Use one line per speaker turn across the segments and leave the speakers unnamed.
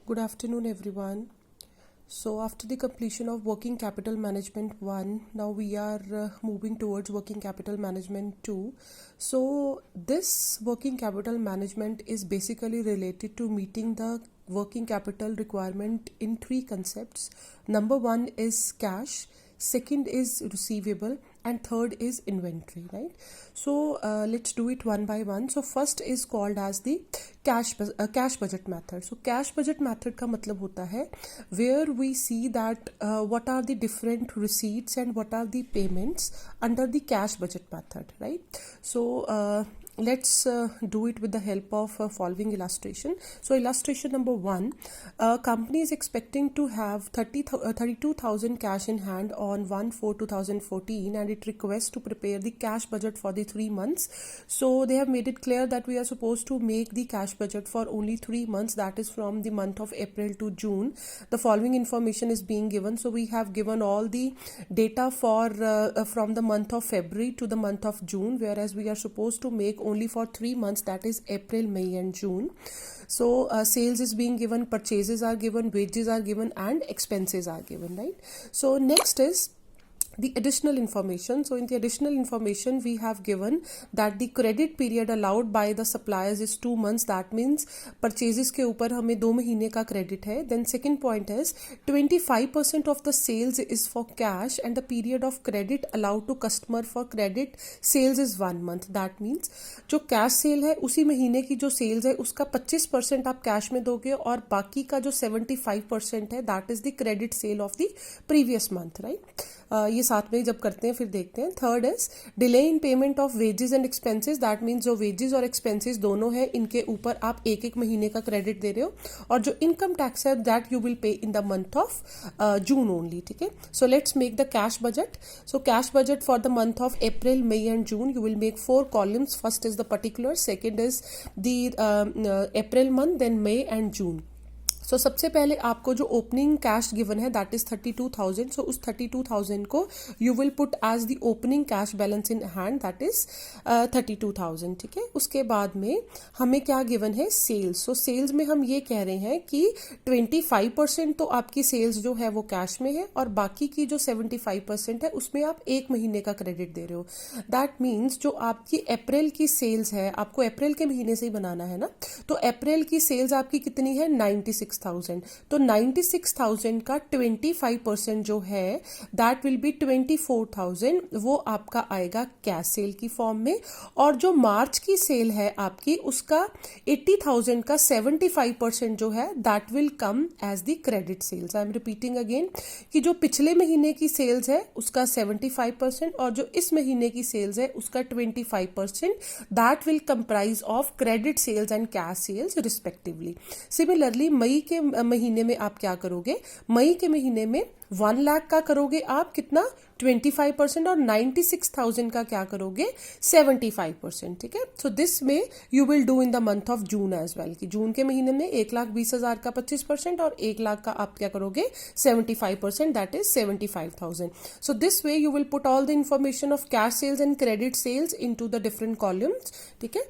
Good afternoon, everyone. So, after the completion of Working Capital Management 1, now we are moving towards Working Capital Management 2. So, this Working Capital Management is basically related to meeting the working capital requirement in three concepts. Number one is cash, second is receivable, and third is inventory, right? So let's do it one by one. So first is called as the cash budget method. So cash budget method का मतलब होता है where we see that what are the different receipts and what are the payments under the cash budget method, right? So let's do it with the help of following illustration. So illustration number one, a company is expecting to have 32,000 cash in hand on 1/4/2014, and it requests to prepare the cash budget for the 3 months. So they have made it clear that we are supposed to make the cash budget for only 3 months, that is from the month of April to June. The following information is being given. So we have given all the data for from the month of February to the month of June, whereas we are supposed to make only for 3 months, that is April, May and June. So sales is being given, purchases are given, wages are given, and expenses are given, right? So next is the additional information. So in the additional information we have given that the credit period allowed by the suppliers is 2 months. That means purchases के ऊपर हमें 2 महीने का credit है. Then second point is 25% of the sales is for cash and the period of credit allowed to customer for credit sales is 1 month. That means जो cash sale है उसी महीने की जो sales है उसका 25% आप cash में दोगे और बाकी का जो 75% है that is the credit sale of the previous month, right? ये साथ में जब करते हैं फिर देखते हैं. Third is delay in payment of wages and expenses. That means जो वेजेस और एक्सपेंसेस दोनों है इनके ऊपर आप एक एक महीने का क्रेडिट दे रहे हो, और जो इनकम टैक्स है that you will pay in the month of June only. ठीक है. So let's make the cash budget. So cash budget for the month of April, May and June you will make 4 columns. First is the particular, second is the April month, then May and June. So सबसे पहले आपको जो opening cash given है that is 32,000. So उस 32,000 को you will put as the opening cash balance in hand, that is 32,000. ठीक है. उसके बाद में हमें क्या गिवन है, सेल्स. सो सेल्स में हम ये कह रहे हैं कि 25% तो आपकी सेल्स जो है वो कैश में है और बाकी की जो 75% है उसमें आप एक महीने का क्रेडिट दे रहे हो. दैट मीन्स जो आपकी अप्रैल की सेल्स है, आपको अप्रैल के महीने से ही बनाना है ना, तो अप्रैल की सेल्स आपकी कितनी है, 96,000. तो 96,000 का 25% जो है दैट विल बी 24,000. वो आपका आएगा कैश सेल की फॉर्म में. और जो मार्च की सेल है आपकी उसका 80,000 का 75% जो है that will come as the credit sales. I am repeating again कि जो पिछले महीने की सेल्स है उसका 75% और जो इस महीने की सेल्स है उसका 25% that will comprise of credit sales and cash sales respectively. Similarly मई के महीने में आप क्या करोगे, मई के महीने में 1 लाख का करोगे आप कितना, 25%, और 96,000 का क्या करोगे, 75%. ठीक है. सो दिस में you will do in the month of June as well, कि जून के महीने में 1,20,000 का 25% और 1 लाख का आप क्या करोगे, 75%, that is 75,000. So this way you will put all the information of cash sales and credit sales into the different columns. ठीक है.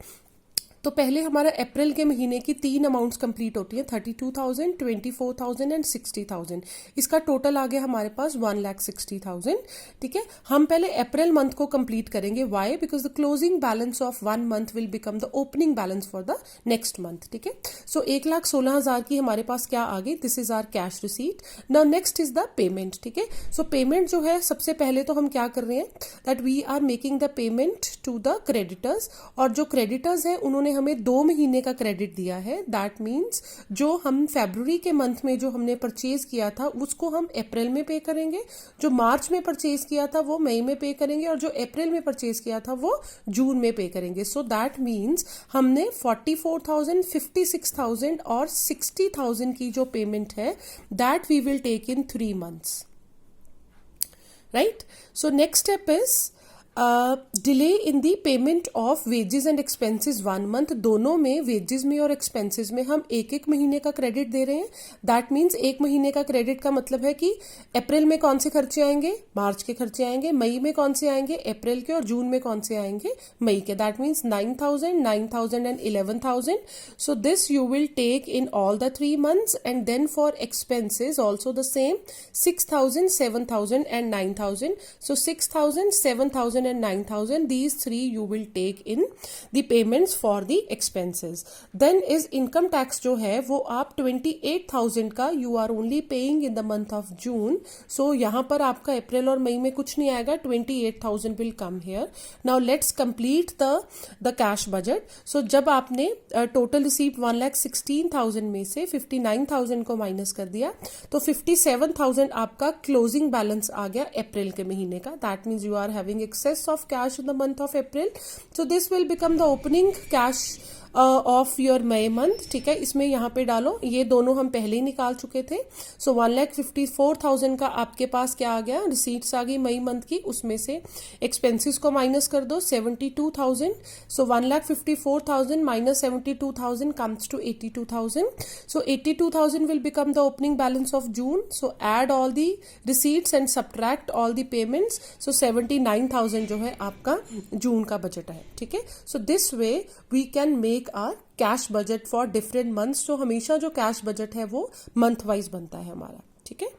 तो पहले हमारा अप्रैल के महीने की 3 अमाउंट्स कंप्लीट होती है, 32,000, 24,000 एंड 60,000. इसका टोटल आ गया हमारे पास 1,60,000. ठीक है. हम पहले अप्रैल मंथ को कंप्लीट करेंगे. Why? Because the closing balance of 1 month will become the opening balance for the next month. ठीक है. सो 1,16,000 की हमारे पास क्या आ गई, this is our cash receipt. Now next is the payment. ठीक है. सो पेमेंट जो है सबसे पहले तो हम क्या कर रहे हैं, that we are making the payment to the creditors. और जो क्रेडिटर्स है उन्होंने हमें 2 महीने का क्रेडिट दिया है. दैट मीन्स जो हम फरवरी के मंथ में जो हमने परचेज किया था उसको हम अप्रैल में पे करेंगे, जो मार्च में परचेज किया था वो मई में पे करेंगे, और जो अप्रैल में परचेज किया था वो जून में पे करेंगे. सो दैट मीन्स हमने 44,000, 56,000 और 60,000 की जो पेमेंट है that we will take in 3 months. Right? So next step is delay in the payment of wages and expenses 1 month, दोनों में वेजेस में और एक्सपेंसेस में हम एक एक महीने का क्रेडिट दे रहे हैं. दैट मीन्स एक महीने का क्रेडिट का मतलब है कि अप्रैल में कौन से खर्चे आएंगे, मार्च के खर्चे आएंगे, मई में कौन से आएंगे, अप्रैल के, और जून में कौन से आएंगे, मई के. That means 9,000, 9,000 and 11,000. So this you will take in all the 3 months, and then for expenses also the same, 6,000, 7,000 and 9,000. So 6,000, 7,000 and 9,000, these three you will take in the payments for the expenses. Then is income tax जो है वो आप 28,000 का you are only paying in the month of June. So यहाँ पर आपका अप्रैल और मई में कुछ नहीं आएगा, 28,000 will come here. Now let's complete the cash budget. So जब आपने total receipt 1,16,000 में से 59,000 को माइनस कर दिया तो 57,000 आपका क्लोजिंग बैलेंस आ गया अप्रैल के महीने का. That means you are having excess of cash in the month of April. So this will become the opening cash of your May month. ठीक है, इसमें यहाँ पे डालो, ये दोनों हम पहले ही निकाल चुके थे. सो 1,54,000 का आपके पास क्या आ गया, रिसीट्स आ गई मई मंथ की, उसमें से एक्सपेंसेस को माइनस कर दो 72,000. So 1,54,000 minus 72,000 comes to 82,000. So 82,000 will become the opening balance of June. So add all the receipts and subtract all the payments. So 79,000 जो है आपका जून का बजट है. ठीक है, so this way we can make our cash budget for different months. तो हमेशा जो कैश बजट है वो मंथ वाइज बनता है हमारा. ठीक है.